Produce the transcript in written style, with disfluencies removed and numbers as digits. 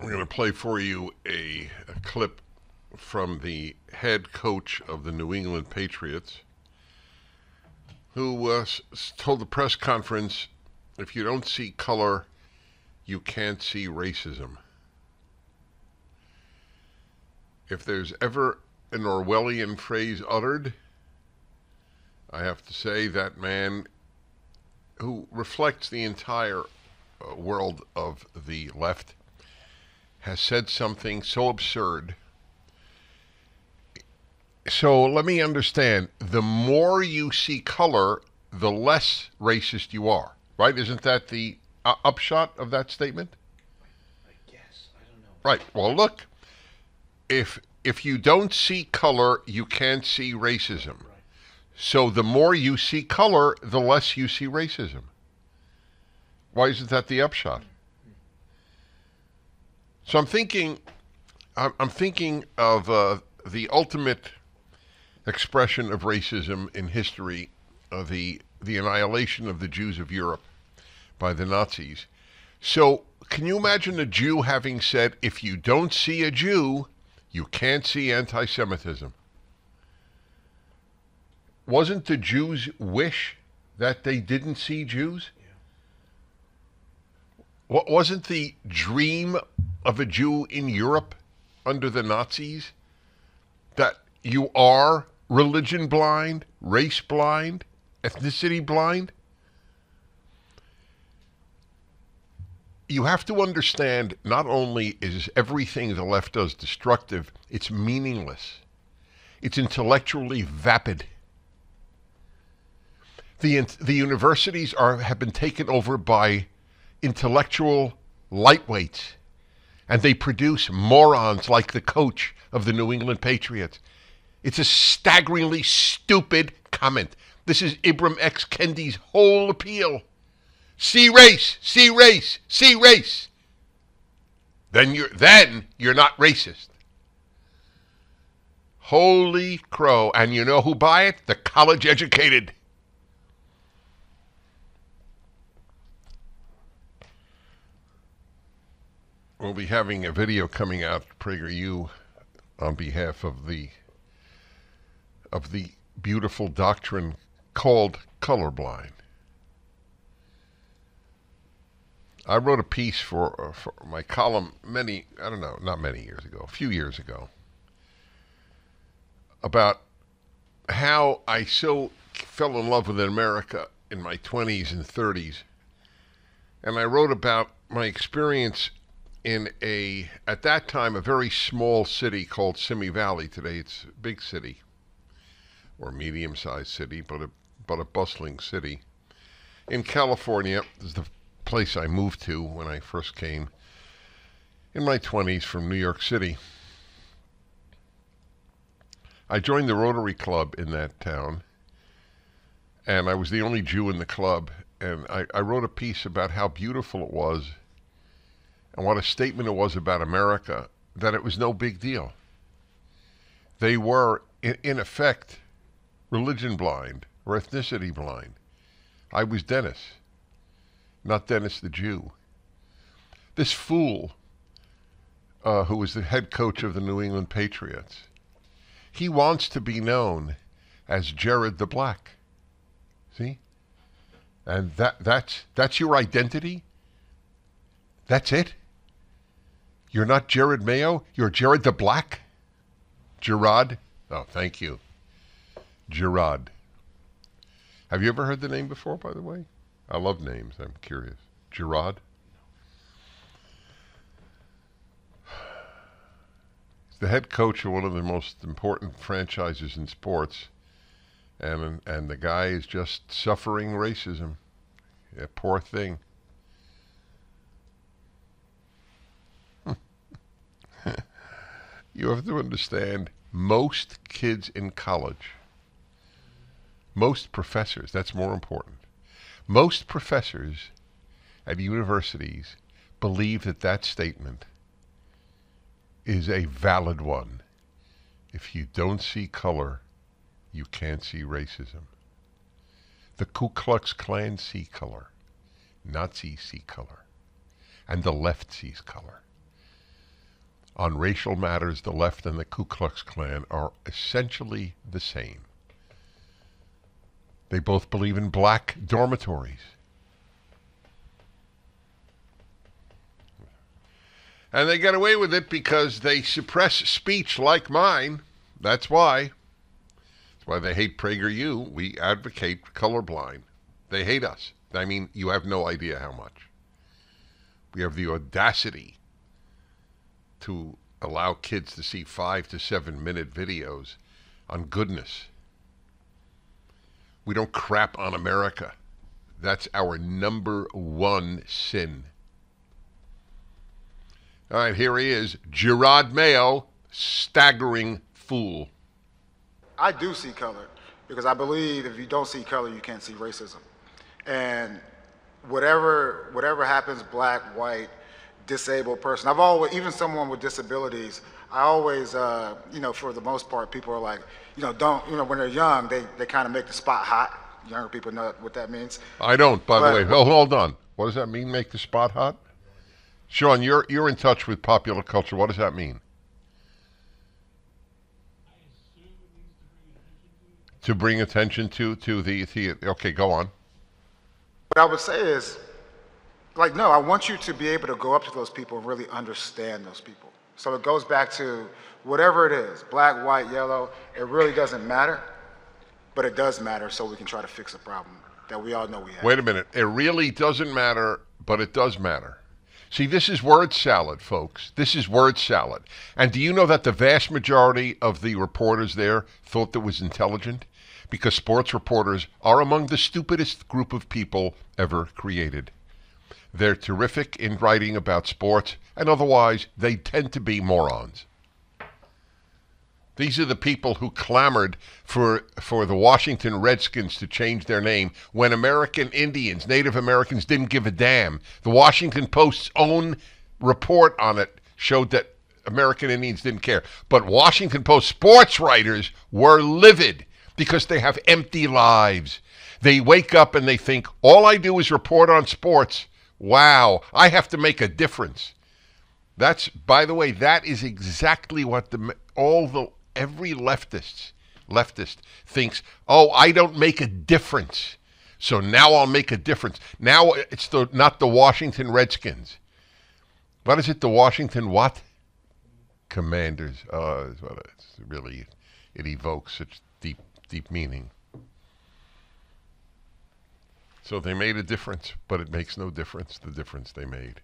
I'm going to play for you a clip from the head coach of the New England Patriots, who told the press conference, if you don't see color, you can't see racism. If there's ever an Orwellian phrase uttered, I have to say that man, who reflects the entire world of the left, has said something so absurd. So let me understand. The more you see color, the less racist you are, right? Isn't that the upshot of that statement? I guess. I don't know. Right. Well, look, if you don't see color, you can't see racism. Right. So the more you see color, the less you see racism. Why isn't that the upshot? So I'm thinking of the ultimate expression of racism in history, the annihilation of the Jews of Europe by the Nazis. So can you imagine a Jew having said, if you don't see a Jew, you can't see anti-Semitism? Wasn't the Jews' wish that they didn't see Jews? What wasn't the dream of a Jew in Europe under the Nazis that you are religion blind, race blind, ethnicity blind? You have to understand, not only is everything the left does destructive, it's meaningless. It's intellectually vapid. The universities have been taken over by intellectual lightweights, and they produce morons like the coach of the New England Patriots. It's a staggeringly stupid comment. This is Ibram X. Kendi's whole appeal. See race, see race, see race. Then you're not racist. Holy crow. And you know who buy it? The college educated. We'll be having a video coming out, PragerU, on behalf of the beautiful doctrine called colorblind. I wrote a piece for my column a few years ago, about how I so fell in love with America in my 20s and 30s. And I wrote about my experience in at that time, a very small city called Simi Valley. Today it's a big city, or medium-sized city, but a bustling city. In California, this is the place I moved to when I first came in my 20s from New York City. I joined the Rotary Club in that town, and I was the only Jew in the club, and I wrote a piece about how beautiful it was and what a statement it was about America, that it was no big deal. They were, in effect, religion blind or ethnicity blind. I was Dennis, not Dennis the Jew. This fool, who was the head coach of the New England Patriots, he wants to be known as Jared the Black. See? And that's your identity? That's it? You're not Jared Mayo? You're Jared the Black? Gerard? Oh, thank you. Gerard. Have you ever heard the name before, by the way? I love names. I'm curious. Gerard? He's the head coach of one of the most important franchises in sports, and the guy is just suffering racism. Yeah, poor thing. You have to understand, most kids in college, most professors, that's more important, most professors at universities believe that statement is a valid one. If you don't see color, you can't see racism. The Ku Klux Klan see color. Nazis see color. And the left sees color. On racial matters, the left and the Ku Klux Klan are essentially the same. They both believe in black dormitories. And they get away with it because they suppress speech like mine. That's why. That's why they hate PragerU. We advocate colorblind. They hate us. I mean, you have no idea how much. We have the audacity to allow kids to see 5 to 7 minute videos on goodness. We don't crap on America. That's our number one sin. All right, here he is, Gerard Mayo, staggering fool. I do see color because I believe if you don't see color, you can't see racism. And whatever happens, black, white, disabled person, I've always, even someone with disabilities, I always, for the most part, people are like, when they're young, they kind of make the spot hot. Younger people know what that means. I don't, by the way. Oh, hold on. What does that mean, make the spot hot? Sean, you're in touch with popular culture. What does that mean? To bring attention to the okay, go on. What I would say is, no, I want you to be able to go up to those people and really understand those people. So it goes back to whatever it is, black, white, yellow, it really doesn't matter, but it does matter so we can try to fix a problem that we all know we have. Wait a minute. It really doesn't matter, but it does matter. See, this is word salad, folks. This is word salad. And do you know that the vast majority of the reporters there thought that was intelligent? Because sports reporters are among the stupidest group of people ever created. They're terrific in writing about sports, and otherwise they tend to be morons. These are the people who clamored for the Washington Redskins to change their name when American Indians, Native Americans, didn't give a damn. The Washington Post's own report on it showed that American Indians didn't care. But Washington Post sports writers were livid because they have empty lives. They wake up and they think, all I do is report on sports. Wow, I have to make a difference. That's, by the way, that is exactly what every leftist thinks, oh, I don't make a difference. So now I'll make a difference. Now it's not the Washington Redskins. What is it? The Washington what? Commanders. Oh, it's really, it evokes such deep meaning. So they made a difference, but it makes no difference, the difference they made.